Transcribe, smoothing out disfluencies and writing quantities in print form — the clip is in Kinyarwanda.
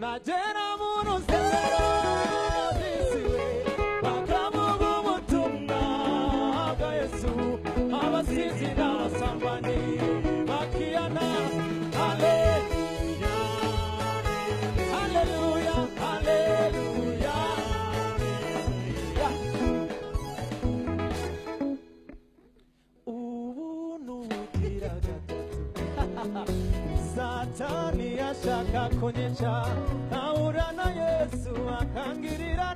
najena muntu sero disiwe bakamuha ubutumwa bwa Yesu abasizi n'abasambanyi bakiyana haleluya haleluya haleluya ubuntu bugira gatatu Satani ashaka kunyica ahura na Yesu akangirira